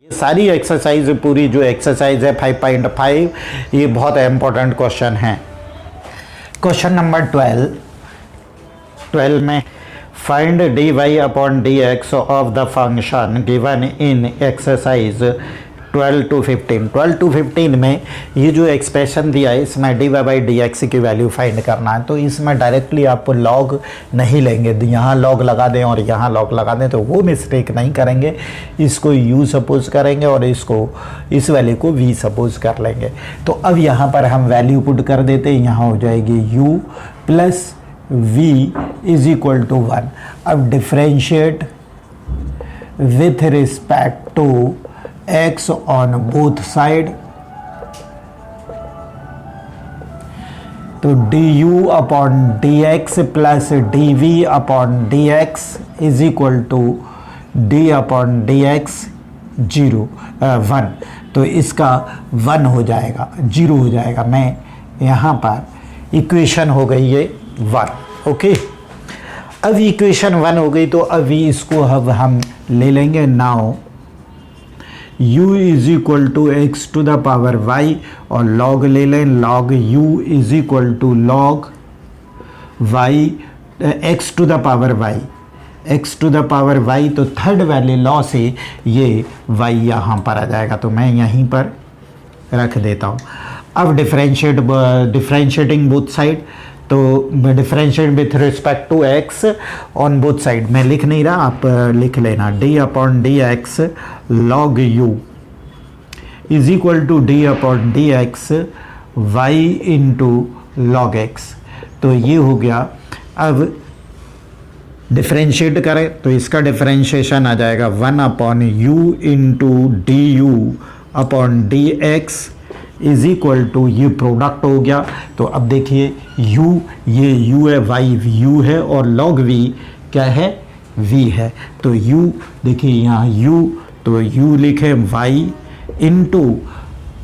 ये सारी एक्सरसाइज पूरी जो एक्सरसाइज है 5.5 ये बहुत इंपॉर्टेंट क्वेश्चन है। क्वेश्चन नंबर 12 में find d Y upon D x of the function given in exercise 12 to 15 में ये जो एक्सप्रेशन दिया है इसमें d y by d x की वैल्यू फाइंड करना है। तो इसमें डायरेक्टली आप लॉग नहीं लेंगे, यहाँ लॉग लगा दें और यहाँ लॉग लगा दें तो वो मिस्टेक नहीं करेंगे। इसको यू सपोज करेंगे और इसको इस वैल्यू को वी सपोज कर लेंगे। तो अब यहाँ पर हम वैल्यू पुट कर देते हैं, यहाँ हो जाएगी u plus v is equal to 1। अब differentiate with respect to x on both side, तो du upon dx plus dv upon dx is equal to d upon dx 1। तो इसका 1 हो जाएगा, 0 हो जाएगा। मैं यहाँ पर इक्वेशन हो गई ये 1। ओके, अब इक्वेशन 1 हो गई तो अभी इसको अब हम ले लेंगे। Now u is equal to x to the power y और log ले लें, log u is equal to log y x to the power y, x to the power y। तो थर्ड वैल्यू लॉ से ये y यहाँ पर आ जाएगा, तो मैं यहीं पर रख देता हूँ। अब डिफ्रेंशिएटिंग बोथ साइड, तो differentiate with respect to x on both side. मैं लिख नहीं रहा, आप लिख लेना। d upon D x log u is equal to d upon D x y into log x। तो ये हो गया। अब डिफ्रेंशिएट करें तो इसका डिफ्रेंशिएशन आ जाएगा 1 upon u into D you upon D x is equal to, ये प्रोडक्ट हो गया। तो अब देखिए u, ये u है, y u है और log v क्या है, v है। तो u देखिए यहाँ u, तो u लिखे y इंटू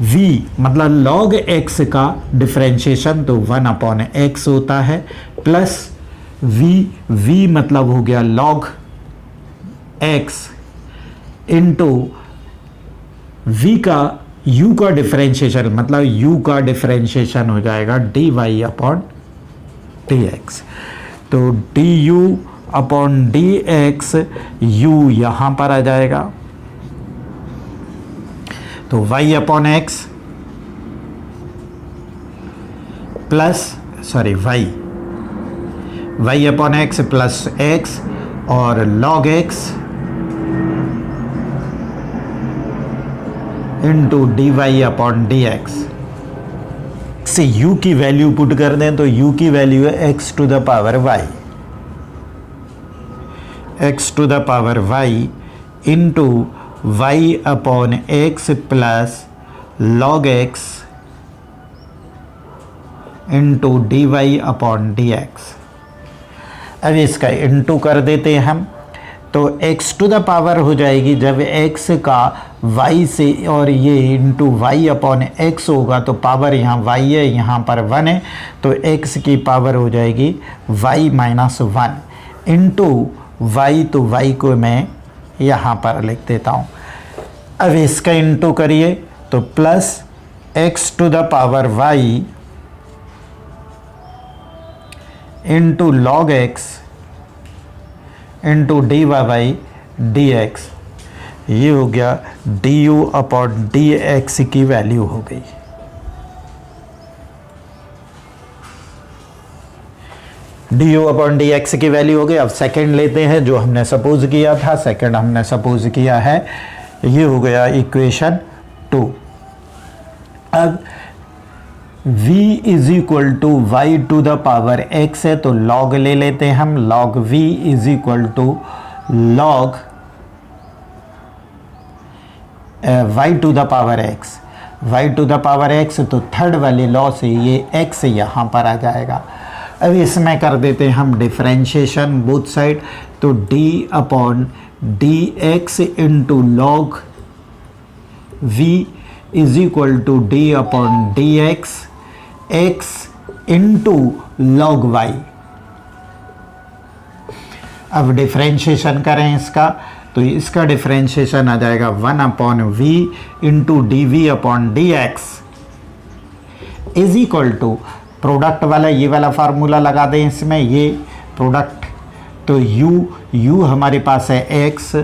v मतलब log x का डिफ्रेंशिएशन, तो 1 अपॉन x होता है प्लस v मतलब हो गया log x इंटू v का u का डिफ्रेंशिएशन मतलब u का डिफ्रेंशिएशन हो जाएगा d Y upon D x. तो d you upon D x, u यहाँ पर आ जाएगा, तो y upon x plus y upon x plus x और log x into d Y upon D x से u की वैल्यू पुट कर दें तो u की वैल्यू है x to the power y, x to the power y into y upon x plus log x into d Y upon D x. अब इसका into कर देते हैं हम, तो x टू द पावर हो जाएगी जब x का y से और ये इंटू y अपॉन x होगा तो पावर यहाँ y है, यहाँ पर 1 है, तो x की पावर हो जाएगी y माइनस 1 इंटू y, तो y को मैं यहाँ पर लिख देता हूँ। अब इसका इंटू करिए तो plus x to the power y into log x into d y by d x. ये हो गया d you upon D x की वैल्यू हो गई। D you upon D x की वैल्यू हो गई। अब सेकंड लेते हैं जो हमने सपोज किया था, सेकंड हमने सपोज किया है, ये हो गया इक्वेशन 2। अब v is equal to y to the power x है, तो log ले लेते हैं हम, log v is equal to log y to the power x, y to the power x। तो थर्ड वाले लॉ से ये x यहाँ पर आ जाएगा। अब इसमें कर देते हैं हम डिफ्रेंशिएशन बोथ साइड, तो d upon D x into log v is equal to d upon D x x into log y। अब डिफ्रेंशिएशन करें इसका, तो इसका डिफरेंशिएशन आ जाएगा 1/v into D we upon D x is equal to product वाला ये वाला फार्मूला लगा दें इसमें, ये प्रोडक्ट तो u हमारे पास है x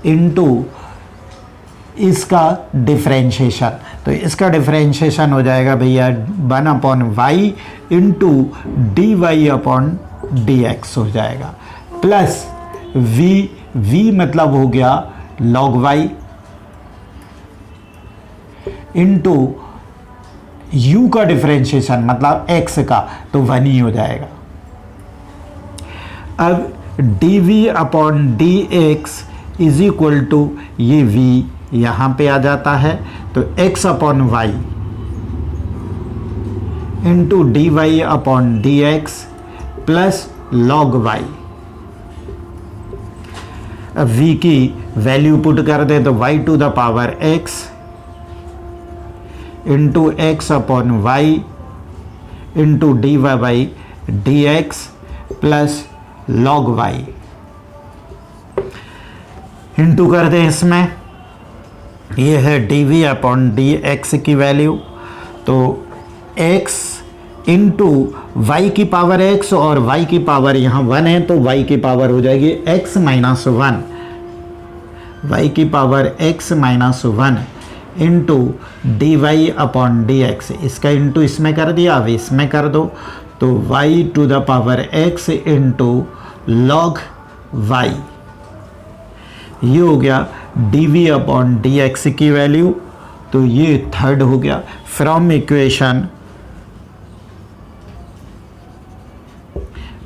इंटू इसका डिफरेंशिएशन, तो इसका डिफरेंशिएशन हो जाएगा भैया 1/y into d Y upon D x हो जाएगा, प्लस v मतलब हो गया log y इंटू u का डिफरेंशिएशन मतलब x का, तो 1 ही हो जाएगा। अब dv upon D x is equal to ये v यहाँ पे आ जाता है, तो x upon y into d Y upon D x plus log y. अब v की वैल्यू पुट कर दे तो y to the power x into x upon y into d y by d x plus log y into कर दें इसमें, ये है d we upon D x की वैल्यू, तो x इंटू वाई की पावर x और y की पावर यहाँ 1 है तो y की पावर हो जाएगी x माइनस 1, y की power x minus 1 into d Y upon D x, इसका इंटू इसमें कर दिया, अब इसमें कर दो, तो y to the power x into log y, ये हो गया d we upon D x की वैल्यू, तो ये थर्ड हो गया फ्रॉम इक्वेशन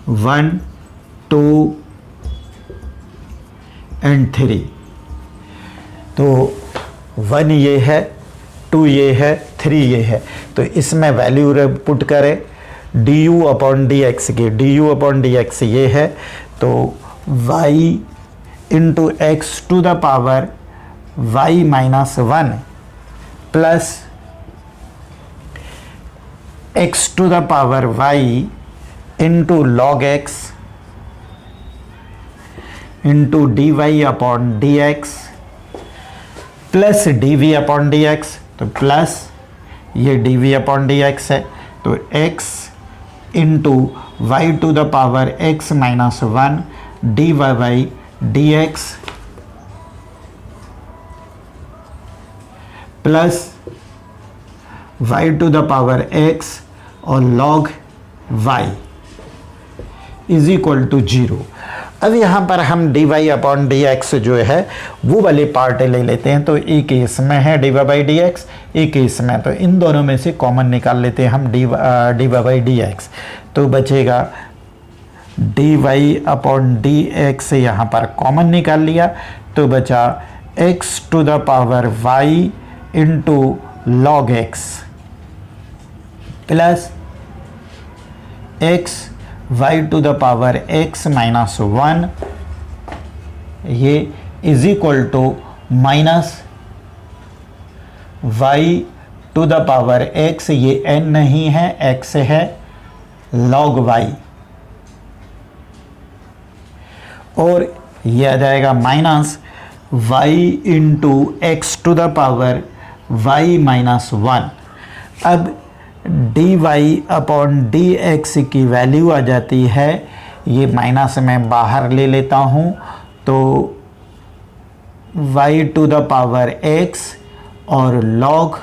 1, 2 एंड 3। तो 1 ये है, 2 ये है, 3 ये है, तो इसमें वैल्यू पुट करें d you upon D x की, d you upon D x ये है, तो y into x to the power y minus 1 plus x to the power y into log x into d Y upon D x plus d we upon D x, तो plus ये d we upon D x है, तो x into y to the power x minus 1 D y by d x plus y to the power x और log y is equal to 0। अब यहाँ पर हम d Y upon D x जो है वो वाले पार्ट ले लेते हैं, तो एक केस में है d y by d x, एक केस में, तो इन दोनों में से कॉमन निकाल लेते हैं हम d y by d x, तो बचेगा d Y upon D x, यहाँ पर कॉमन निकाल लिया तो बचा x to the power y into log x plus x y to the power x minus 1, ये is equal to minus y to the power x, ये n नहीं है x है, लॉग y, और ये आ जाएगा minus y into x to the power y minus 1। अब d Y upon D x की वैल्यू आ जाती है, ये माइनस में बाहर ले लेता हूँ, तो y to the power x और लॉग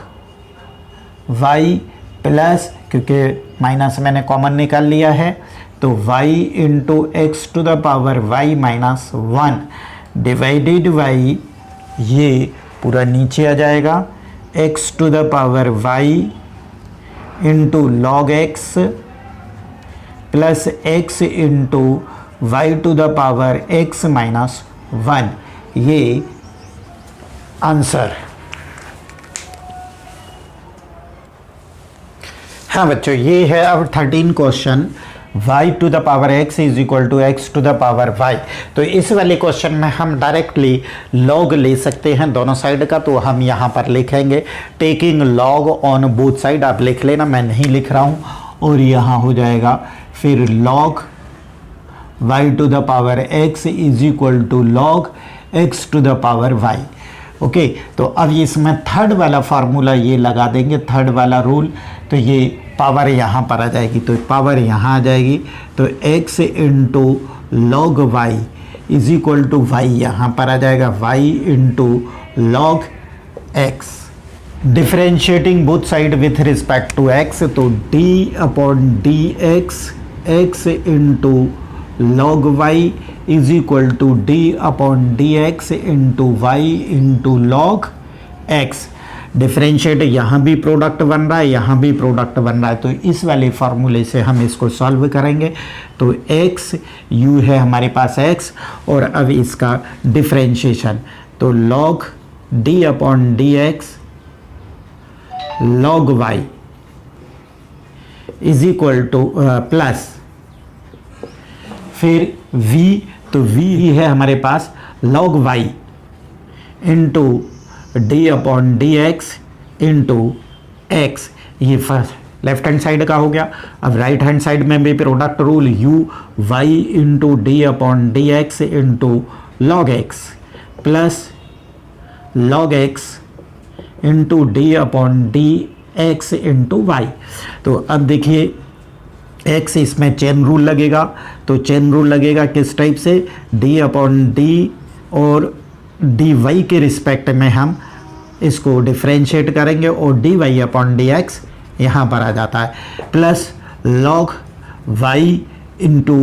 y प्लस, क्योंकि माइनस मैंने कॉमन निकाल लिया है, तो y into x to the power y minus 1 divided y, ये पूरा नीचे आ जाएगा, x to the power y into log x plus x into y to the power x minus 1, ये आंसर। हाँ बच्चों, ये है अब 13 question, y to the power x is equal to x to the power y। तो इस वाले question में हम डायरेक्टली लॉग ले सकते हैं दोनों साइड का, तो हम यहाँ पर लिखेंगे taking log on both side, आप लिख लेना, मैं नहीं लिख रहा हूँ, और यहाँ हो जाएगा फिर log y to the power x is equal to log x to the power y. Okay, तो अब इसमें थर्ड वाला फार्मूला ये लगा देंगे, थर्ड वाला रूल। तो ये पावर यहाँ पर आ जाएगी, तो पावर यहाँ आ जाएगी, तो x into log y is equal to y यहाँ पर आ जाएगा, y into log x. Differentiating both side with respect to x, तो d upon D x into log y is equal to d upon D x into y into log x. Differentiate यहाँ भी product बन रहा है, यहाँ भी product बन रहा है, तो इस वाले फार्मूले से हम इसको सॉल्व करेंगे। तो x u है हमारे पास x, और अब इसका डिफ्रेंशिएशन, तो log d upon D x log y is equal to plus, फिर v, तो v है हमारे पास log y into D upon D x into x. ये फर्स्ट लेफ्ट हैंड साइड का हो गया। अब राइट हैंड साइड में भी product rule, u y into D upon D x into log x plus log x into D upon D x into y. तो अब देखिए x इसमें चेन रूल लगेगा, तो चेन रूल लगेगा किस टाइप से, d अपॉन डी और डी वाई के रिस्पेक्ट में हम इसको डिफ्रेंशिएट करेंगे, और d Y upon D x यहाँ पर आ जाता है, प्लस लॉग वाई इंटू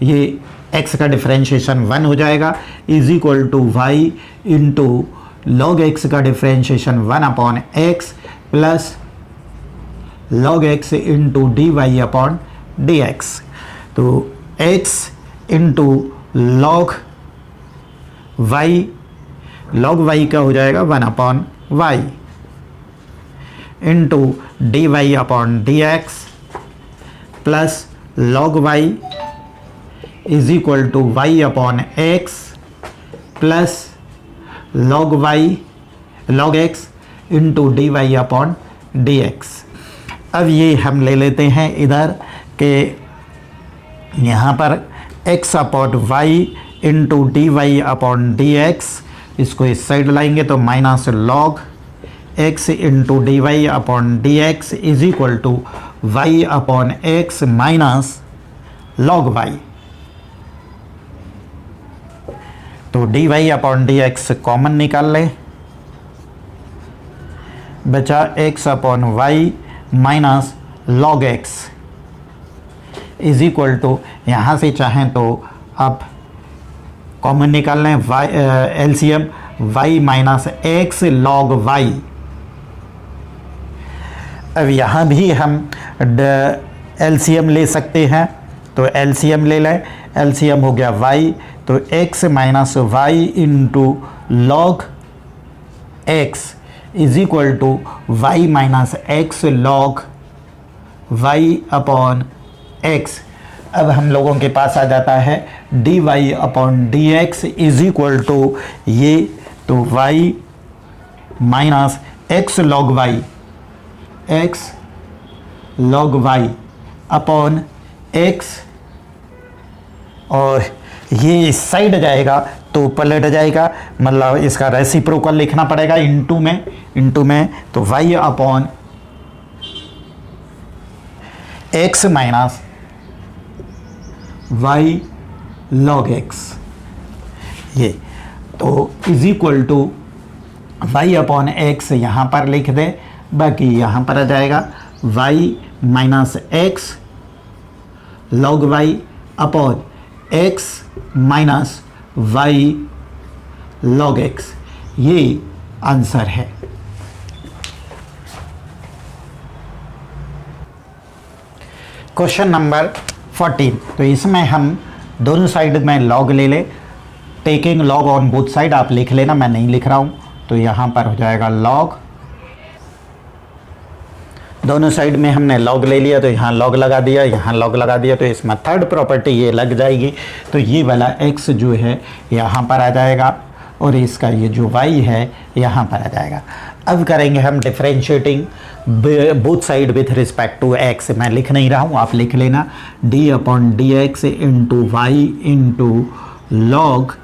ये x का डिफ्रेंशिएशन 1 हो जाएगा, is equal to y into log x का differentiation 1 upon x plus log x into d Y upon D x. तो x into log y, log y का हो जाएगा 1 upon y into d Y upon D x plus log y is equal to y upon x plus log y log x into d Y upon D x. अब ये हम ले लेते हैं इधर के यहाँ पर x upon y into d Y upon D x, इसको इस साइड लाएंगे तो minus log x into d Y upon D x is equal to y upon x minus log y. तो D Y upon D x common निकाल लें, बचा x upon y minus log x is equal to, यहाँ से चाहें तो आप common निकाल लें, y LCM y minus x log y. अब यहाँ भी हम एलसीएम ले सकते हैं, तो एलसीएम ले लें, एलसीएम हो गया वाई, तो x minus y into log x is equal to y minus x log y upon x. अब हम लोगों के पास आ जाता है d Y upon D x is equal to ये, तो y minus x log y, x log y upon x, और ये इस साइड जाएगा तो पलट जाएगा, मतलब इसका रेसिप्रोकल लिखना पड़ेगा इंटू में, तो y upon x minus y log x, ये तो is equal to y upon x यहाँ पर लिख दें, बाकी यहाँ पर आ जाएगा y minus x log y upon x minus y log x, ये आंसर है। क्वेश्चन नंबर 14, तो इसमें हम दोनों साइड में लॉग ले ले, taking log on both side, आप लिख लेना, मैं नहीं लिख रहा हूँ, तो यहाँ पर हो जाएगा लॉग, दोनों साइड में हमने लॉग ले लिया, तो यहाँ लॉग लगा दिया, यहाँ लॉग लगा दिया, तो इसमें थर्ड प्रॉपर्टी ये लग जाएगी, तो ये वाला x जो है यहाँ पर आ जाएगा, और इसका ये जो y है यहाँ पर आ जाएगा। अब करेंगे हम differentiating both side with respect to x, मैं लिख नहीं रहा हूँ, आप लिख लेना, d upon D x into y into log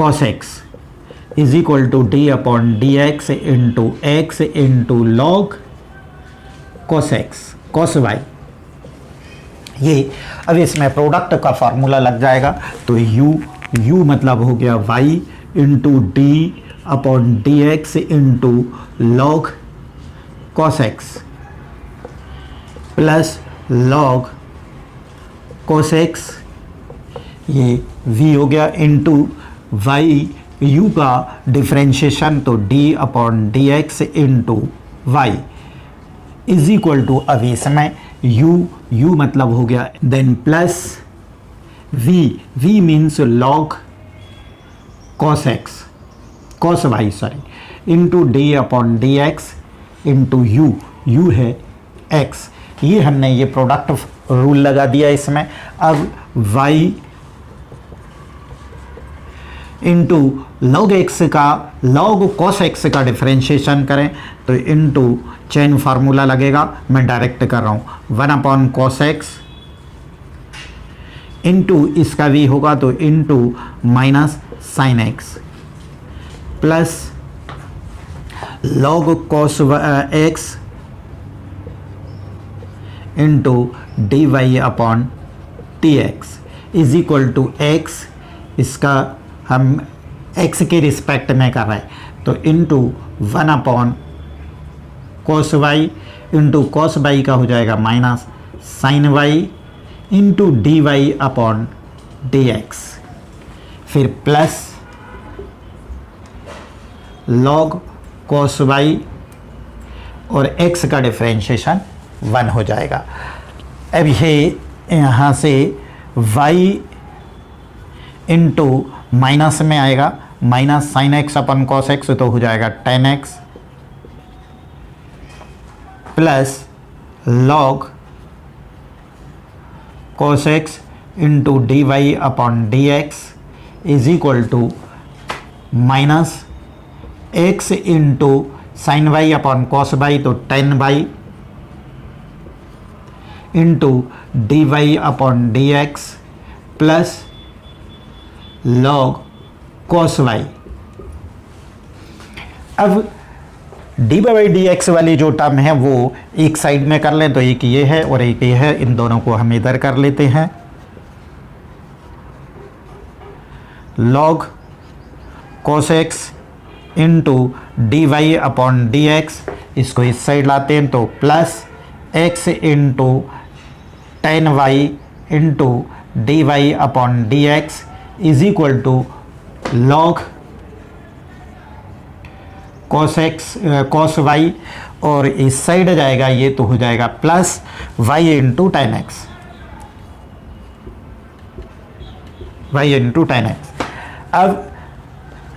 cos x is equal to d upon D x into log cos x cos y। ये अब इसमें प्रोडक्ट का फार्मूला लग जाएगा, तो u मतलब हो गया y into D upon D x into log cos x plus log cos x, ये v हो गया इंटू y, u का डिफ्रेंशिएशन तो d upon D x into y is equal to, अब इसमें u मतलब हो गया then plus v means log cos x cos y sorry into D upon D x into u है x। ये हमने ये प्रोडक्ट रूल लगा दिया इसमें। अब y इंटू लॉग x का लॉग cos x का डिफ्रेंशिएशन करें तो इंटू चेन फार्मूला लगेगा, मैं डायरेक्ट कर रहा हूँ 1 अपॉन cos x इंटू इसका v होगा तो into minus sine x plus log cos x into d Y upon t x is equal to x, इसका हम x के रिस्पेक्ट में कर रहे हैं तो into 1 upon cos y into cos y का हो जाएगा minus sine y into d Y upon D x, फिर प्लस लॉग cos y और x का डिफ्रेंशिएशन 1 हो जाएगा। अब ये यहाँ से y इंटू माइनस में आएगा, minus sine x upon cos x तो हो जाएगा tan x plus log cos x into d Y upon D x is equal to minus x into sine y upon cos y तो tan y into d Y upon D x plus log cos y। अब d by d x वाली जो term है वो एक side में कर लें तो एक ये है और एक ये है, इन दोनों को हम इधर कर लेते हैं। Log cos x into d Y upon D x, इसको इस साइड लाते हैं तो plus x into tan y into d Y upon D x is equal to log cos y और इस साइड जाएगा ये तो हो जाएगा plus y into tan x, y into tan x. अब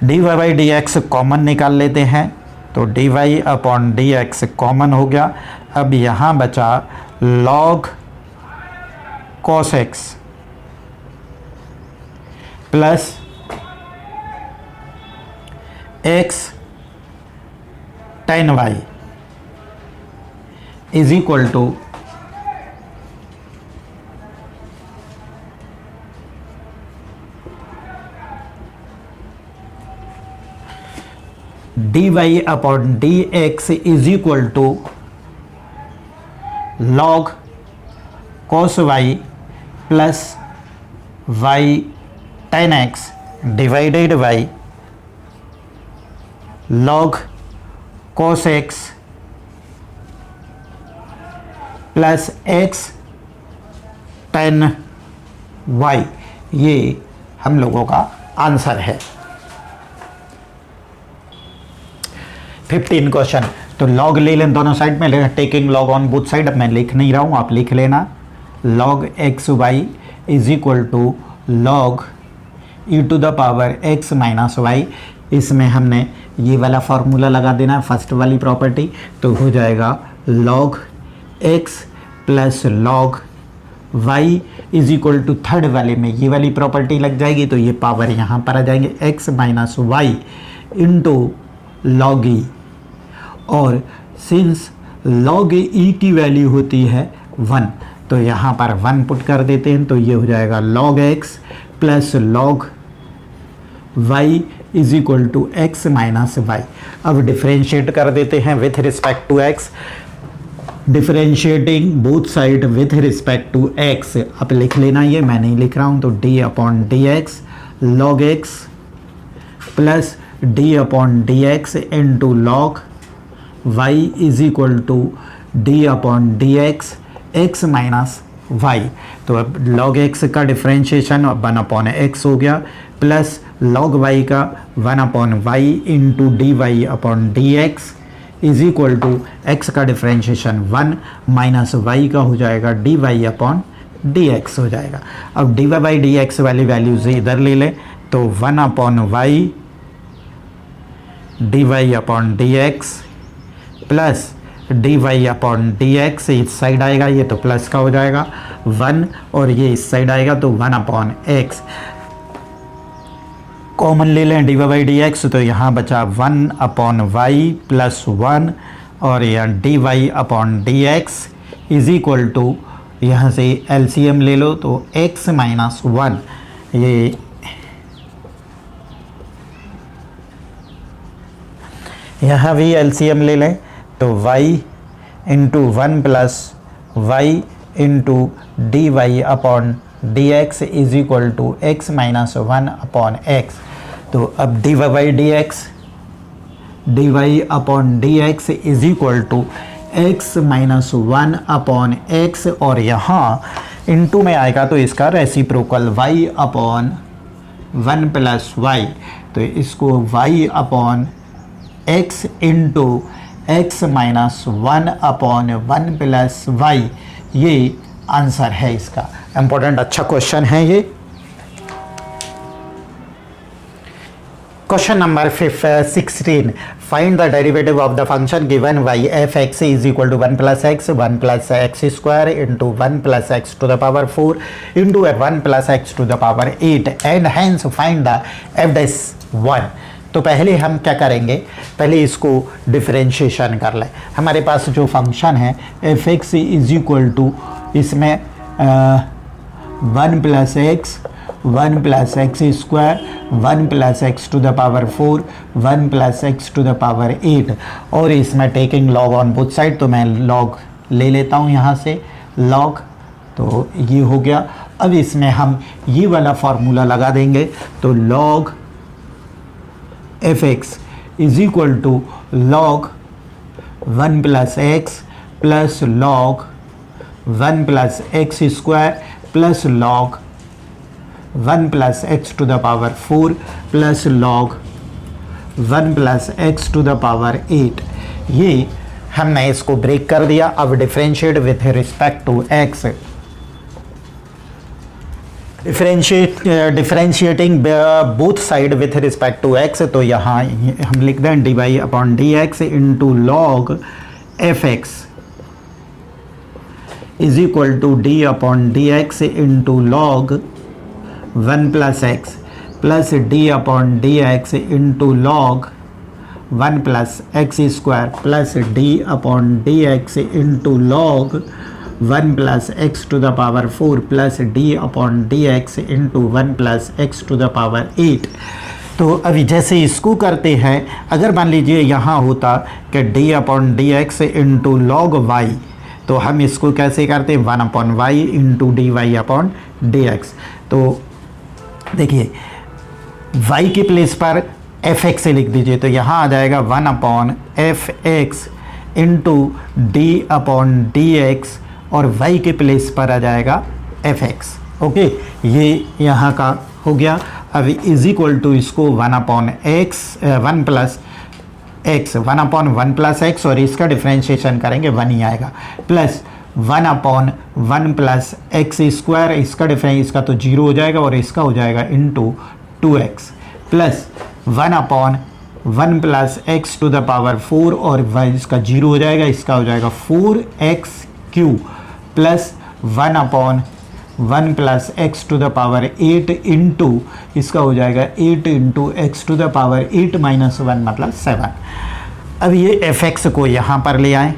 d y by d x common निकाल लेते हैं तो D Y upon D x common हो गया। अब यहाँ बचा log cos x plus x tan y is equal to d Y upon D x is equal to log cos y plus y tan x divided by log cos x plus x tan y, ये हम लोगों का answer है। 15 question, तो log ले लें दोनों side में, taking log on both side. अब मैं लिख नहीं रहा हूँ, आप लिख लेना। Log x y is equal to log e to the power x minus y. इसमें हमने ये वाला फार्मूला लगा देना, फर्स्ट वाली प्रॉपर्टी, तो हो जाएगा log x plus log y is equal to third वाले में ये वाली प्रॉपर्टी लग जाएगी, तो ये पावर यहाँ पर आ जाएंगे x minus y into log e. और सिंस लॉग ई की वैल्यू होती है 1 तो यहाँ पर 1 पुट कर देते हैं, तो ये हो जाएगा log x plus log y is equal to x minus y. अब डिफ्रेंशिएट कर देते हैं with respect to x। Differentiating both side with respect to x, अब लिख लेना, ये मैं नहीं लिख रहा हूँ, तो d upon D x log x plus d upon D x into log y is equal to d upon D x x minus y. तो अब लॉग x का डिफ्रेंशिएशन 1 अपॉन x हो गया, प्लस लॉग y का 1 upon y into d Y upon D x is equal to x का differentiation 1 minus y का हो जाएगा d Y upon D x हो जाएगा। अब d y by d x वाली वैल्यूज इधर ले लें, तो 1 upon y d Y upon D x plus d Y upon D x इस साइड आएगा, ये तो प्लस का हो जाएगा 1, और ये इस साइड आएगा तो 1 अपॉन एक्स कॉमन ले लें d y by d x, तो यहाँ बचा 1 अपॉन वाई प्लस 1, और यहाँ d Y upon D x is equal to, यहाँ से एलसीएम ले लो तो x माइनस 1, ये यहाँ भी एलसीएम ले लें तो y into 1 plus y into d Y upon D x is equal to x minus 1 upon x. तो अब d y by d x d Y upon D x is equal to x minus 1 upon x, और यहाँ into में आएगा तो इसका reciprocal y upon 1 plus y, तो इसको y upon x into x minus 1 upon 1 plus y, ये answer है इसका। इंपॉर्टेंट अच्छा क्वेश्चन है ये। Question number 16, find the derivative of the function given y f x is equal to 1 plus x square into 1 plus x to the power 4 into 1 plus x to the power 8 and hence find the f dash 1। तो पहले हम क्या करेंगे, पहले इसको differentiation कर लें। हमारे पास जो फंक्शन है f x is equal to, इसमें 1 plus x square 1 plus x to the power 4 1 plus x to the power 8, और इसमें taking log on both side, तो मैं लॉग ले लेता हूँ यहाँ से लॉग, तो ये हो गया। अब इसमें हम ये वाला फार्मूला लगा देंगे, तो log f x is equal to log 1 plus x plus log 1 plus x square plus log 1 plus x to the power 4 plus log 1 plus x to the power 8। ये हमने इसको ब्रेक कर दिया। अब differentiate with respect to x, differentiating both side with respect to x, तो यहाँ हम लिख दें d Y upon D x into log f x is equal to d upon D x into log 1 plus x plus d upon D x into log 1 plus x square plus d upon D x into log 1 plus x to the power 4 plus d upon D x into 1 plus x to the power 8। तो अभी जैसे इसको करते हैं, अगर मान लीजिए यहाँ होता कि d upon D x into log y, तो हम इसको कैसे करते, 1 upon y into d Y upon D x. तो देखिए वाई की प्लेस पर एफ एक्स लिख दीजिए, तो यहाँ आ जाएगा 1 upon F x into D upon D x, और y के प्लेस पर आ जाएगा एफ एक्स। ओके, ये यहाँ का हो गया। अब इज इक्वल टू इसको 1 upon x 1 plus x 1 upon 1 plus x, और इसका डिफ्रेंशिएशन करेंगे 1 ही आएगा, plus 1 upon 1 plus x square, इसका डिफरेंस इसका तो 0 हो जाएगा और इसका हो जाएगा into 2x, plus 1 upon 1 plus x to the power 4, और इसका 0 हो जाएगा, इसका हो जाएगा 4x³ plus 1 upon 1 plus x to the power 8 into इसका हो जाएगा 8 into x to the power 8 minus 1 मतलब 7। अब ये एफ एक्स को यहाँ पर ले आए,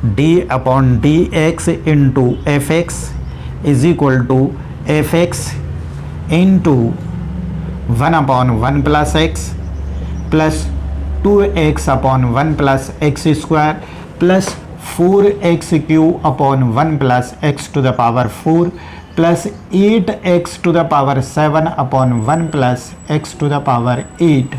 d upon D x into f x is equal to f x into 1 upon 1 plus x plus 2x upon 1 plus x square plus 4x cube upon 1 plus x to the power 4 plus 8x to the power 7 upon 1 plus x to the power 8।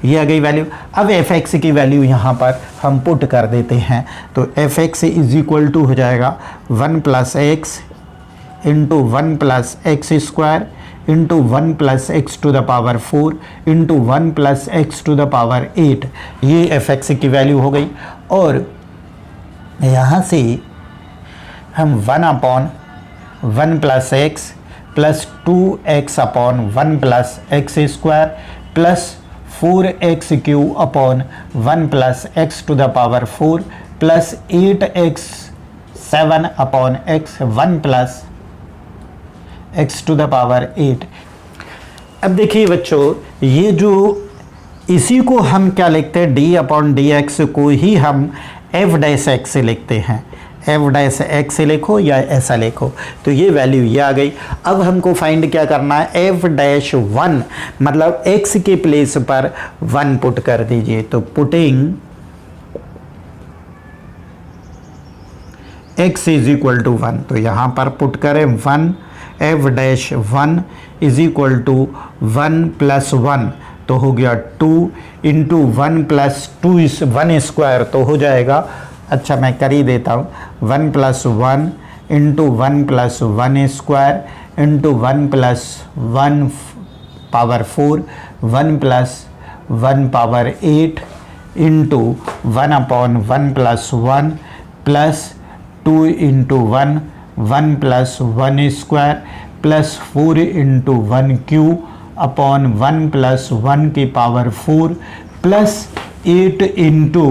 ये आ गई value. अब f(x) की value यहाँ पर हम put कर देते हैं, तो f(x) इज इक्वल टू हो जाएगा 1 plus x into 1 plus x square into 1 plus x to the power 4 into 1 plus x to the power 8। ये f(x) की वैल्यू हो गई। और यहाँ से हम 1 upon 1 plus x plus 2x upon 1 plus x square plus 4x cube upon 1 plus x to the power 4 plus 8x 7 upon x 1 plus x to the power 8। अब देखिए बच्चों, ये जो इसी को हम क्या लिखते हैं, d अपॉन डी एक्स को ही हम f डैश एक्स से लिखते हैं। f डैश एक्स से लिखो या ऐसा लिखो, तो ये वैल्यू ये आ गई। अब हमको फाइंड क्या करना है, f डैश 1 मतलब x के प्लेस पर 1 पुट कर दीजिए। तो putting x is equal to 1, तो यहाँ पर पुट करें 1, f dash 1 is equal to 1 plus 1 तो हो गया 2 इंटू 1 प्लस 2 इस 1 स्क्वायर तो हो जाएगा, अच्छा मैं कर ही देता हूँ, 1 plus 1 into 1 plus 1 square into 1 plus 1 power 4 1 plus 1 power 8 into 1 upon 1 plus 1 plus 2 into 1 1 plus 1 square plus 4 into 1 cube upon 1 plus 1 की पावर 4 प्लस 8 इंटू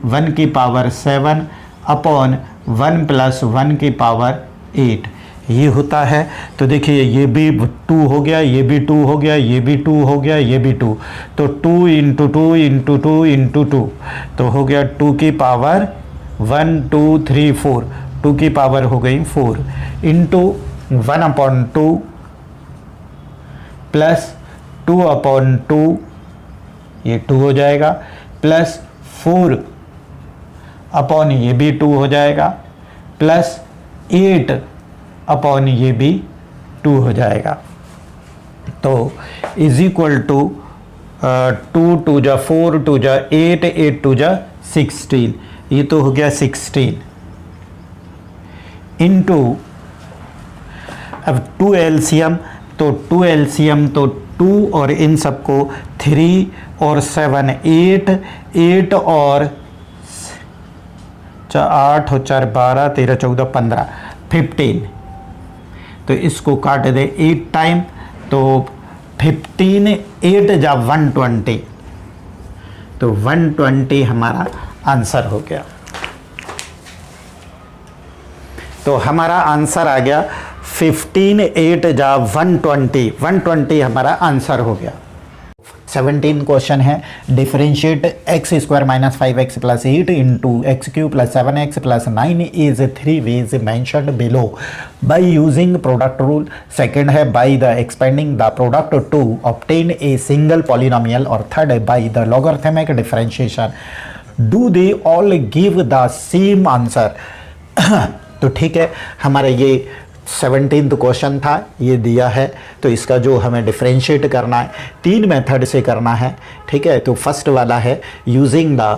1 की पावर 7 अपॉन 1 प्लस 1 की पावर 8। ये होता है। तो देखिए ये भी 2 हो गया, ये भी 2 हो गया, ये भी 2 हो गया, ये भी 2, तो 2 इंटू 2 इंटू 2 इंटू 2 तो हो गया 2 की पावर 1 2 3 4, 2 की पावर हो गई 4 इंटू 1 अपॉन 2 प्लस 2 अपॉन 2, ये 2 हो जाएगा, प्लस 4 अपॉन ये भी 2 हो जाएगा, प्लस 8 अपॉन ये भी 2 हो जाएगा। तो इज इक्वल टू 2 2 जा 4 2 जा 8 8 2 जा 16, ये तो हो गया 16 इंटू अब 2 एलसीएम, तो 2 एलसीएम तो 2 और इन सबको 3 और 7 8 8 और 8 और 4 12 13 14 15 15, तो इसको काट दे 8 टाइम, तो 15 8 जा 120, तो 120 हमारा आंसर हो गया। तो हमारा आंसर आ गया 15 8 जा 120, 120 हमारा आंसर हो गया। 17 क्वेश्चन है, differentiate x square minus 5x plus 8 into x cube plus 7x plus 9 is 3 ways mentioned below by using product rule. Second है by the expanding the product to obtain a single polynomial, और third है by the logarithmic differentiation. Do they all give the same answer. तो ठीक है, हमारा ये 17th question था, ये दिया है। तो इसका जो हमें डिफरेंशिएट करना है 3 मेथड से करना है, ठीक है। तो फर्स्ट वाला है यूजिंग द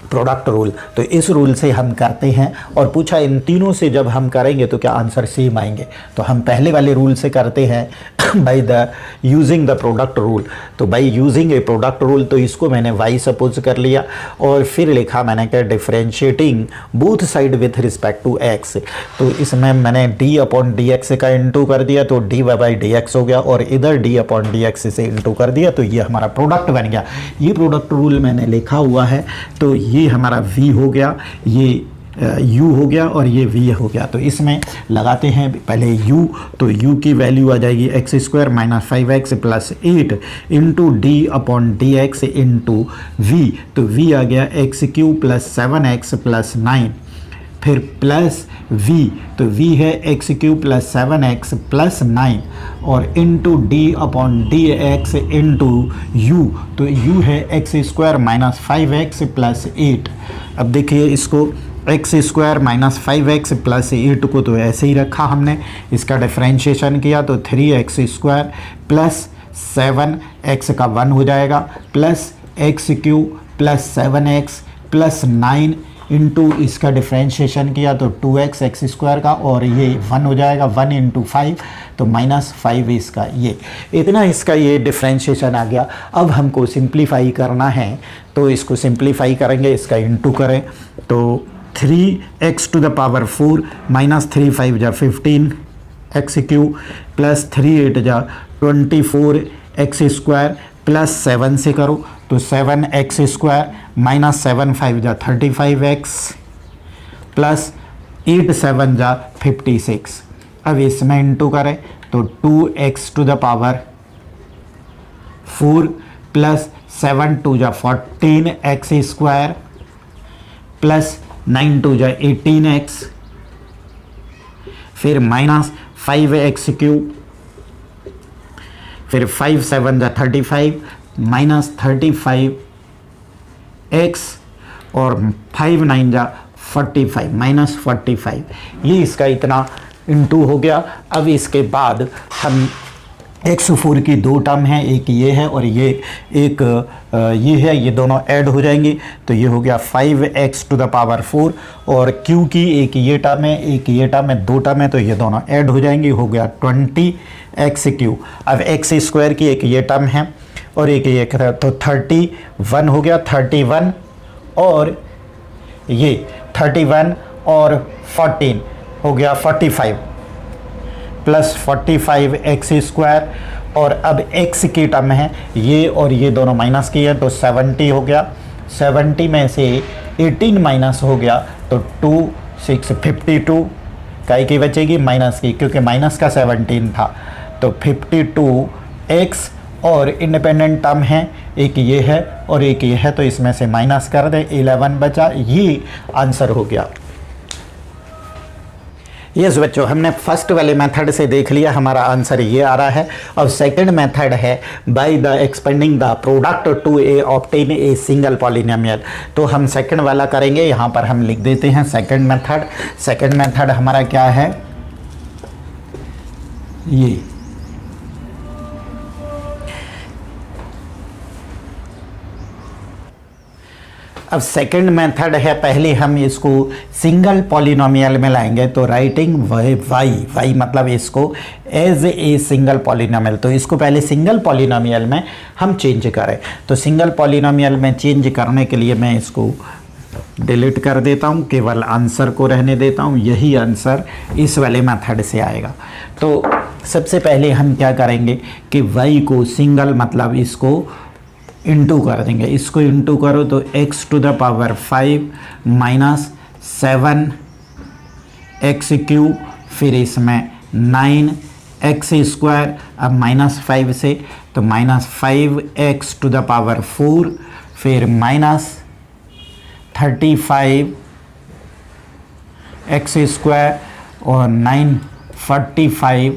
प्रोडक्ट रूल, तो इस रूल से हम करते हैं। और पूछा इन तीनों से जब हम करेंगे तो क्या आंसर सेम आएंगे, तो हम पहले वाले रूल से करते हैं by the using the product rule. तो by using a product rule, तो इसको मैंने y सपोज कर लिया और फिर लिखा मैंने क्या differentiating both side with respect to x। तो इसमें मैंने d अपॉन डी एक्स का इंटू कर दिया, तो dy बाई डी एक्स हो गया, और इधर d अपॉन डी एक्स से इंटू कर दिया, तो ये हमारा प्रोडक्ट बन गया। ये प्रोडक्ट रूल मैंने लिखा हुआ है। तो ये हमारा v हो गया, ये u हो गया और ये v हो गया। तो इसमें लगाते हैं पहले u, तो u की वैल्यू आ जाएगी x square minus 5x plus 8 into D upon D x into v। तो v आ गया x cube plus 7x plus 9। फिर प्लस v, तो v है x cube plus 7x plus 9 और into D upon D x into you, तो u है x square minus 5x plus 8। अब देखिए इसको x square minus 5x plus 8 को तो ऐसे ही रखा हमने, इसका डिफ्रेंशिएशन किया तो 3x स्क्वायर प्लस 7x का 1 हो जाएगा plus x cube plus 7x plus 9 into इसका डिफ्रेंशिएशन किया तो 2x एक्स स्क्वायर का और ये 1 हो जाएगा 1 इंटू 5 तो माइनस 5 इसका ये इतना इसका ये डिफ्रेंशिएशन आ गया। अब हमको सिंप्लीफाई करना है तो इसको सिंप्लीफाई करेंगे, इसका इंटू करें तो 3x to the power 4 minus 3 5 जा 15 एक्स क्यूब प्लस 3 8 जा 24 एक्स स्क्वायर प्लस 7 से करो तो 7 एक्स स्क्वायर माइनस 7 5 जा 35x प्लस 8 7 जा 56। अब इसमें इंटू करें तो 2x to the power 4 plus 7 2 जा 14 एक्स स्क्वायर प्लस 9 2 जा 18x फिर माइनस 5x क्यूब फिर 5 7 जा 35 माइनस 35x और 5 9 जा 45 माइनस 45, ये इसका इतना इंटू हो गया। अब इसके बाद हम x4 की दो टर्म हैं, एक ये है और ये एक ये है, ये दोनों ऐड हो जाएंगे तो ये हो गया 5x टू द पावर 4 और q की एक ये टर्म है एक ये टर्म है, दो टर्म है तो ये दोनों ऐड हो जाएंगे, हो गया 20x क्यू। अब एक्स स्क्वायर की एक ये टर्म है और एक ये तो 31 हो गया 31 और ये 31 और 14 हो गया 45 प्लस 45 एक्स स्क्वायर और अब x की टर्म है ये और ये दोनों माइनस किए हैं तो 70 हो गया, 70 में से 18 माइनस हो गया तो 2 6 52 काई की बचेगी माइनस की क्योंकि माइनस का 17 था तो 52x और इंडिपेंडेंट टर्म है एक ये है और एक ये है तो इसमें से माइनस कर दे 11 बचा, ये आंसर हो गया। यस बच्चों, हमने फर्स्ट वाले मेथड से देख लिया, हमारा आंसर ये आ रहा है। और सेकंड मेथड है by the expanding the product to a obtain a single polynomial. तो हम सेकंड वाला करेंगे, यहाँ पर हम लिख देते हैं सेकंड मेथड। सेकंड मेथड हमारा क्या है, ये अब सेकंड मेथड है, पहले हम इसको सिंगल पॉलिनोमियल में लाएंगे तो राइटिंग वाई मतलब इसको एज ए सिंगल पॉलिनोमियल, तो इसको पहले सिंगल पॉलिनोमियल में हम चेंज करें। तो सिंगल पॉलिनोमियल में चेंज करने के लिए मैं इसको डिलीट कर देता हूँ, केवल आंसर को रहने देता हूँ, यही आंसर इस वाले मेथड से आएगा। तो सबसे पहले हम क्या करेंगे कि वाई को सिंगल मतलब इसको इंटू कर देंगे, इसको इंटू करो तो x to the power 5 minus 7 x cube फिर इसमें 9 एक्स स्क्वायर, अब माइनस 5 से तो minus 5x to the power 4 फिर माइनस 35 एक्स स्क्वायर और 9 45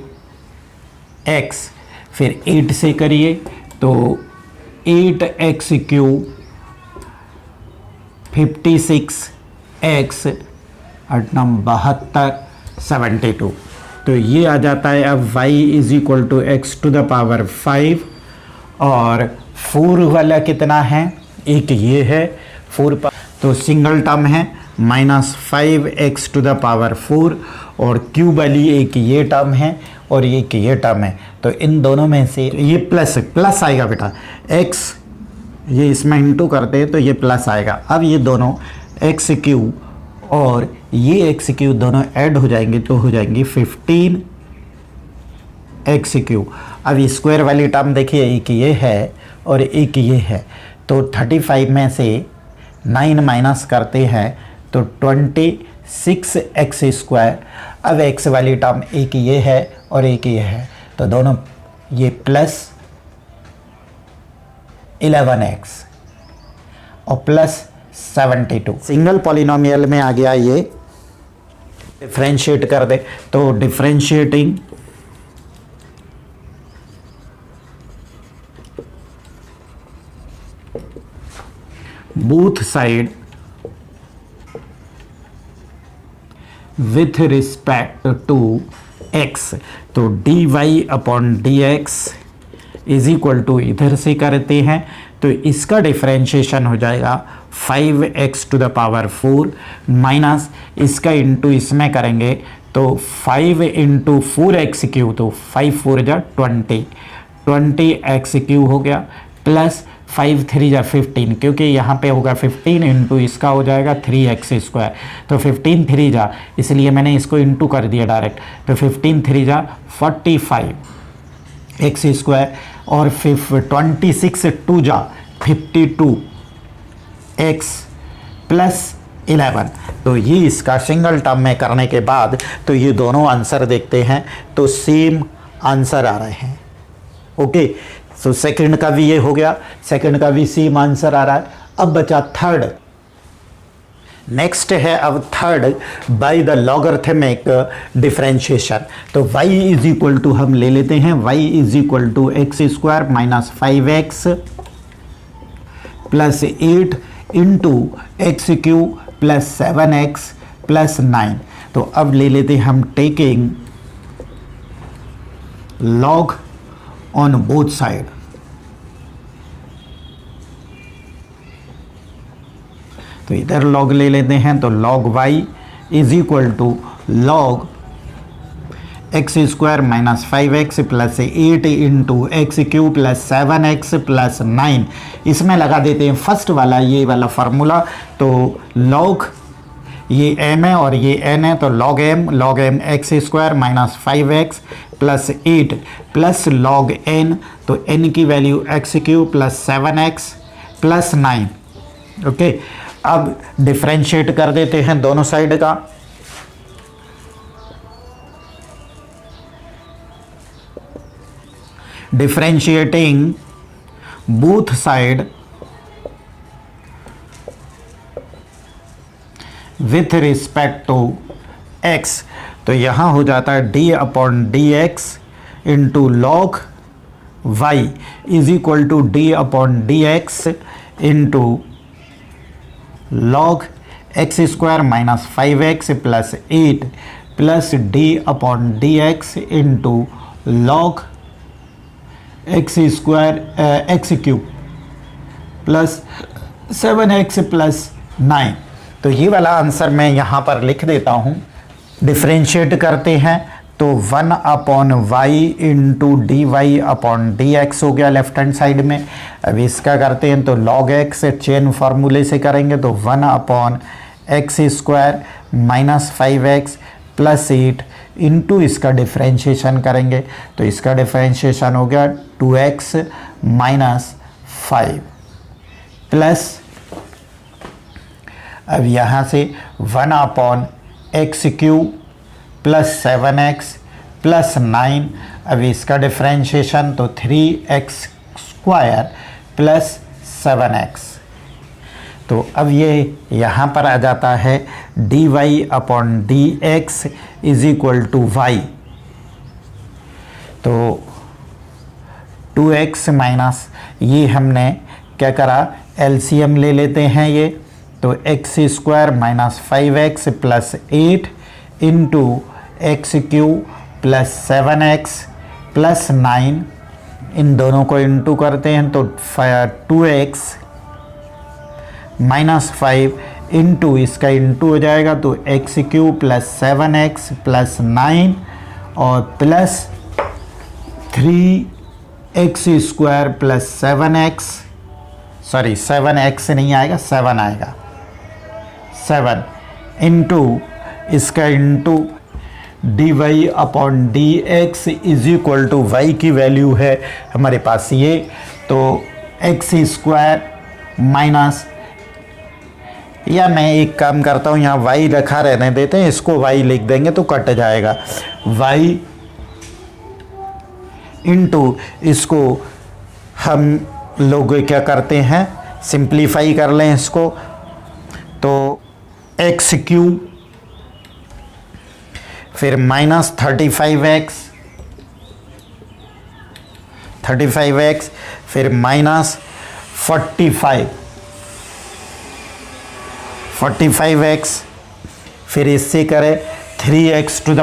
x फिर 8 से करिए तो 8x क्यूब 56x 72 72, तो ये आ जाता है। अब y is equal to x to the power 5 और 4 वाला कितना है, एक ये है 4 पर तो सिंगल टर्म है minus 5x to the power 4 और क्यूब वाली एक ये टर्म है और एक ये टर्म है, तो इन दोनों में से ये प्लस आएगा बेटा, x ये इसमें इंटू करते हैं तो ये प्लस आएगा। अब ये दोनों एक्स क्यूब और ये एक्स क्यूब दोनों ऐड हो जाएंगे तो हो जाएंगी 15 एक्स क्यूब। अब स्क्वायर वाली टर्म देखिए, एक ये है और एक ये है, तो 35 में से 9 माइनस करते हैं तो 26 एक्स स्क्वायर। अब एक्स वाली टर्म एक ये है और एक ये है, तो दोनों ये प्लस 11x और प्लस 72 सिंगल पॉलिनोमियल में आ गया ये डिफ्रेंशिएट कर दे तो differentiating both side with respect to x, तो dy upon dx is equal to, इधर से करते हैं तो इसका डिफ्रेंशिएशन हो जाएगा 5x to the power 4 minus इसका इंटू इसमें करेंगे तो 5 इंटू 4x क्यू, तो 5 4 जा 20x क्यू हो गया, प्लस 5 3 जा 15, क्योंकि यहाँ पे होगा 15 इंटू इसका हो जाएगा 3x स्क्वायर, तो 15 3 जा, इसलिए मैंने इसको इंटू कर दिया डायरेक्ट, तो 15 3 जा 45x स्क्वायर, और 26 2 जा 52x प्लस 11। तो ये इसका सिंगल टर्म में करने के बाद तो ये दोनों आंसर देखते हैं तो सेम आंसर आ रहे हैं। ओके, सो सेकंड का भी ये हो गया, सेकंड का भी सेम आंसर आ रहा है। अब बचा थर्ड। नेक्स्ट है अब third, by the logarithmic differentiation. तो y इज इक्वल टू हम ले लेते हैं, y is equal to x square minus 5x plus 8 into x cube plus 7x plus 9। तो अब ले लेते हैं हम taking log on both side. तो इधर log ले लेते हैं, तो log y is equal to log x square minus 5x plus 8 into x cube plus 7x plus 9। इसमें लगा देते हैं फर्स्ट वाला ये वाला फार्मूला, तो log ये m है और ये n है, तो log m x square minus 5x plus 8 plus log n, तो n की value x cube plus 7x plus 9। Okay, अब डिफ्रेंशिएट कर देते हैं दोनों साइड का। Differentiating both side with respect to x, तो यहाँ हो जाता है d upon D x into log y is equal to d upon D x into log x square minus 5x plus 8 plus d upon D x into log x square x cube plus 7x plus 9। तो ये वाला answer मैं यहाँ पर लिख देता हूँ। Differentiate करते हैं तो 1 upon y into d Y upon D x हो गया लेफ्ट हैंड साइड में। अब इसका करते हैं तो log x चेन फार्मूले से करेंगे, तो 1 upon x square minus 5x plus 8 into इसका डिफ्रेंशिएशन करेंगे, तो इसका डिफ्रेंशिएशन हो गया 2x माइनस 5 प्लस, अब यहाँ से 1 upon x cube plus 7x plus 9, अब इसका डिफ्रेंशिएशन तो 3x स्क्वायर प्लस 7x। तो अब ये यहाँ पर आ जाता है dy upon D x is equal to y, तो 2x माइनस ये हमने क्या करा एलसीएम ले लेते हैं ये, तो x square minus 5x plus 8 into x cube plus 7x plus 9, इन दोनों को इंटू करते हैं तो 2x माइनस 5 इंटू इसका इंटू हो जाएगा तो x cube plus 7x plus 9 और plus 3x square plus 7x, sorry 7x नहीं आएगा 7 आएगा, 7 इंटू इसका into d Y upon D x is equal to y की वैल्यू है हमारे पास ये, तो एक्स स्क्वायर माइनस, या मैं एक काम करता हूँ यहाँ y रखा रहने देते हैं, इसको y लिख देंगे तो कट जाएगा, y इंटू इसको हम लोग क्या करते हैं सिंप्लीफाई कर लें इसको, तो एक्स क्यू फिर माइनस 35x, फिर माइनस 45x, फिर इससे करें 3x टू द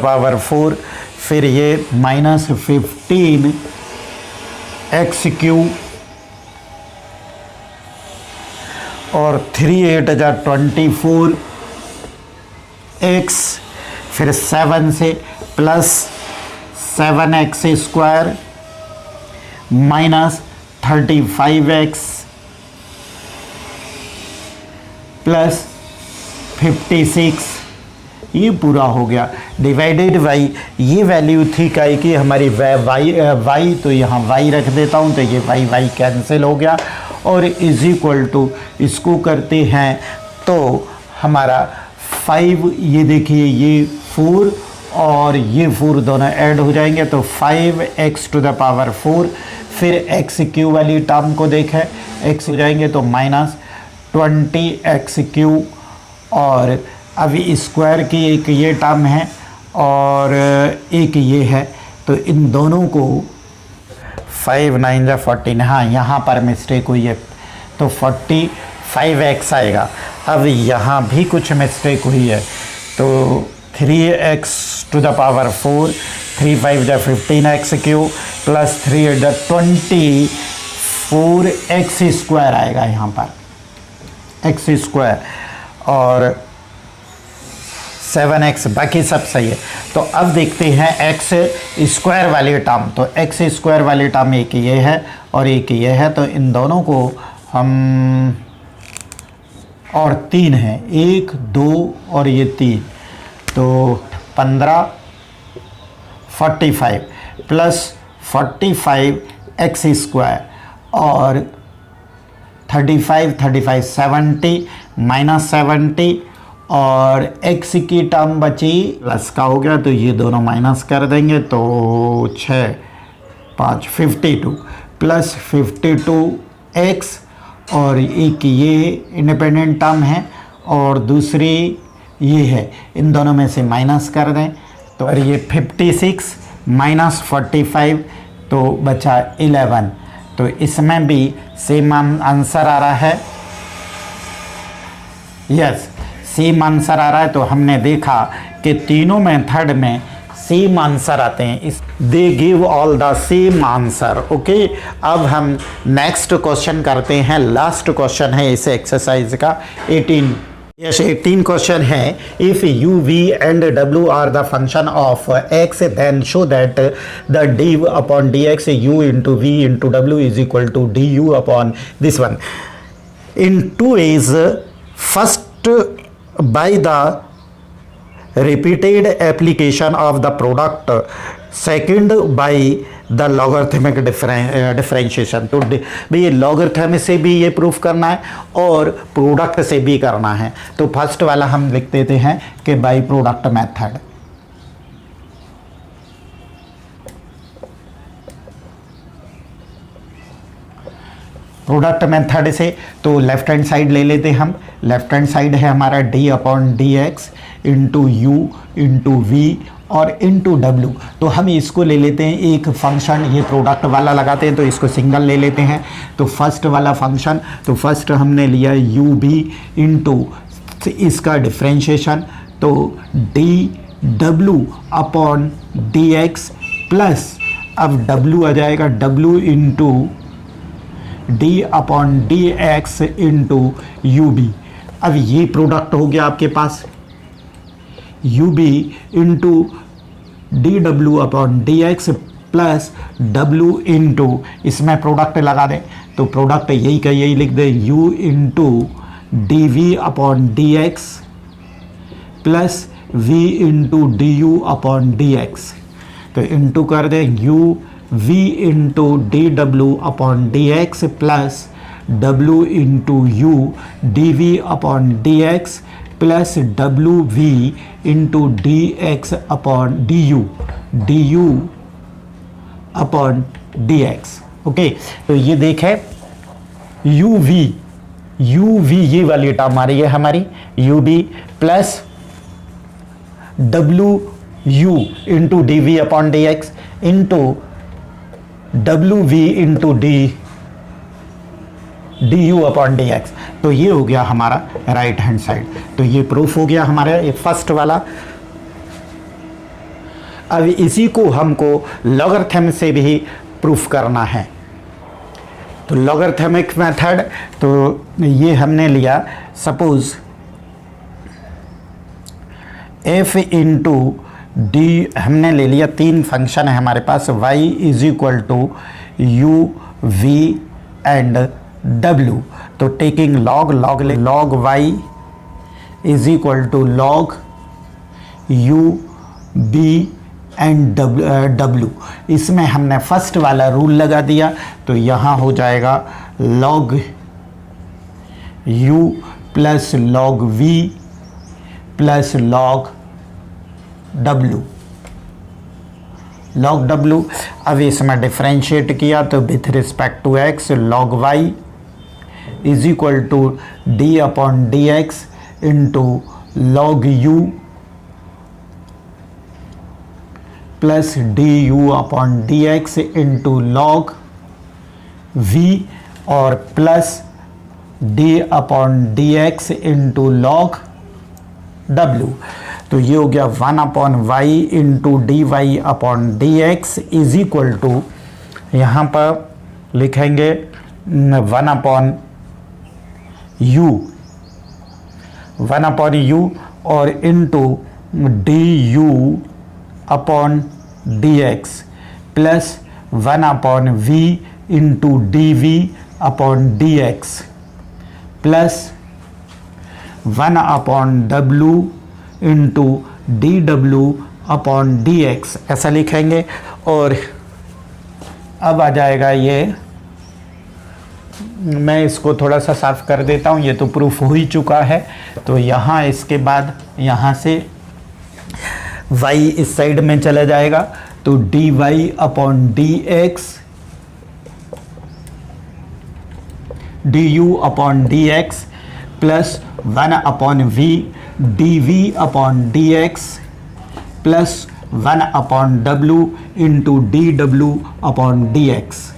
पावर 4, फिर ये माइनस 15x³ और 3 8 जा 24x, फिर 7 से plus 7x² minus 35x plus 56, ये पूरा हो गया डिवाइडेड बाई ये वैल्यू थी काई की हमारी y, तो यहाँ y रख देता हूँ तो ये y कैंसिल हो गया और इज इक्वल टू इसको करते हैं तो हमारा 5, ये देखिए ये 4 और ये 4 दोनों ऐड हो जाएंगे तो 5x टू द पावर 4, फिर x³ वाली टर्म को देखें x हो जाएंगे तो माइनस 20x³ और अभी स्क्वायर की एक ये टर्म है और एक ये है तो इन दोनों को 5 9 जा 14, हाँ यहाँ पर मिस्टेक हुई है तो 45x आएगा। अब यहाँ भी कुछ मिस्टेक हुई है तो 3x टू द पावर 4, 3 5 जा 15x³ प्लस 3 8 जा 24x² आएगा यहाँ पर x² और 7x, बाकी सब सही है। तो अब देखते हैं x² वाली टर्म, तो x² वाली टर्म एक ये है और एक ये है तो इन दोनों को हम और 3 है 1 2 और ये 3 तो 15 45 प्लस 45x² और 35 70 माइनस 70 और x की टर्म बची प्लस का हो गया तो ये दोनों माइनस कर देंगे तो 6 5 52 प्लस 52x और एक ये इंडिपेंडेंट टर्म है और दूसरी ये है, इन दोनों में से माइनस कर दें तो और ये 56 माइनस 45 तो बचा 11, तो इसमें भी सेम आंसर आ रहा है। यस सेम आंसर आ रहा है तो हमने देखा कि तीनों मेथड में सेम आंसर आते हैं, इस they give all the same answer. Okay, अब हम नेक्स्ट क्वेश्चन करते हैं, लास्ट क्वेश्चन है इस एक्सरसाइज का 18। यस 18 क्वेश्चन है, if u v and w are the function of x then show that the d upon D x u into v into w is equal to d you upon this one in 2 ways। First by the repeated application of the product, second by the logarithmic differentiation। तो ये logarithm से भी ये proof करना है और product से भी करना है, तो फर्स्ट वाला हम लिख देते हैं कि by product method. Product method से तो लेफ्ट हैंड साइड ले लेते हैं हम, लेफ्ट हैंड साइड है हमारा d upon D x into u into v और इंटू डब्ल्यू, तो हम इसको ले लेते हैं एक फंक्शन, ये प्रोडक्ट वाला लगाते हैं तो इसको सिंगल ले लेते हैं। तो फर्स्ट वाला फंक्शन, तो फर्स्ट हमने लिया यू बी इंटू इसका डिफ्रेंशिएशन तो D W upon D x plus अब डब्ल्यू आ जाएगा W into D upon D x into U V. अब ये प्रोडक्ट हो गया आपके पास U V into D W upon D x plus W into इसमें प्रोडक्ट लगा दें तो प्रोडक्ट यही का यही लिख दें U into D we upon D x plus V into D you upon D x, तो इंटू कर दें you v into D W upon D x plus W into U D we upon D x plus W we into D x upon D you upon D x. Okay, तो ये देखें you we you we ये वाली term आ रही है हमारी you B plus W you into D we upon D x into W we into D you upon D x. तो ये हो गया हमारा राइट हैंड साइड। तो ये प्रूफ हो गया हमारा ये फर्स्ट वाला। अब इसी को हमको लॉगरिथम से भी प्रूफ करना है। तो लॉगरिथमिक मेथड, तो ये हमने लिया सपोज f इंटू डी, हमने ले लिया तीन फंक्शन है हमारे पास y is equal to u v and w। तो taking log y is equal to log u b and w। इसमें हमने फर्स्ट वाला रूल लगा दिया, तो यहाँ हो जाएगा log u plus log v plus log w। अब इसमें डिफ्रेंशिएट किया तो with respect to x log y is equal to d upon D x into log u plus d you upon D x into log v और plus d upon D x into log डब्ल्यू। तो ये हो गया 1 upon y into d Y upon D x is equal to, यहाँ पर लिखेंगे 1 upon you और into D you upon D x plus 1 upon we into D we upon D x plus 1 upon W into D W upon D x, ऐसा लिखेंगे। और अब आ जाएगा ये, मैं इसको थोड़ा सा साफ कर देता हूँ, ये तो प्रूफ हो ही चुका है। तो यहाँ इसके बाद यहाँ से y इस साइड में चला जाएगा, तो D Y upon D x D you upon D x plus 1 upon V D we upon D x plus 1 upon W into D W upon D x.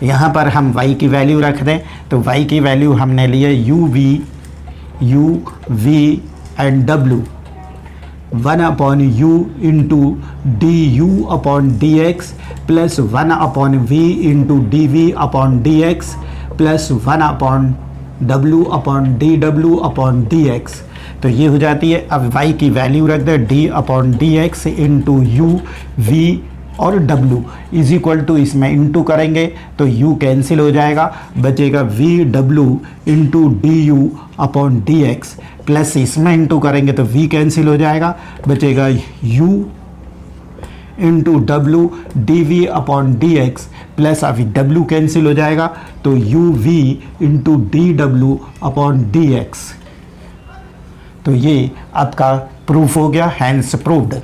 यहाँ पर हम y की वैल्यू रख दें, तो y की वैल्यू हमने लिए u v and w, 1 upon u into D you upon D x plus 1 upon v into D we upon D x plus 1 upon w upon d W upon D x. तो ये हो जाती है। अब y की value रख दें, d upon D x into u v और w इज इक्वल टू, इसमें इंटू करेंगे तो u कैंसिल हो जाएगा, बचेगा वी डब्ल्यू into D you upon D x plus इसमें इंटू करेंगे तो v कैंसिल हो जाएगा, बचेगा u इंटू डब्ल्यू d we upon D x plus अभी w कैंसिल हो जाएगा तो u v into D W upon D x. तो ये आपका प्रूफ हो गया, हैंस प्रूव्ड।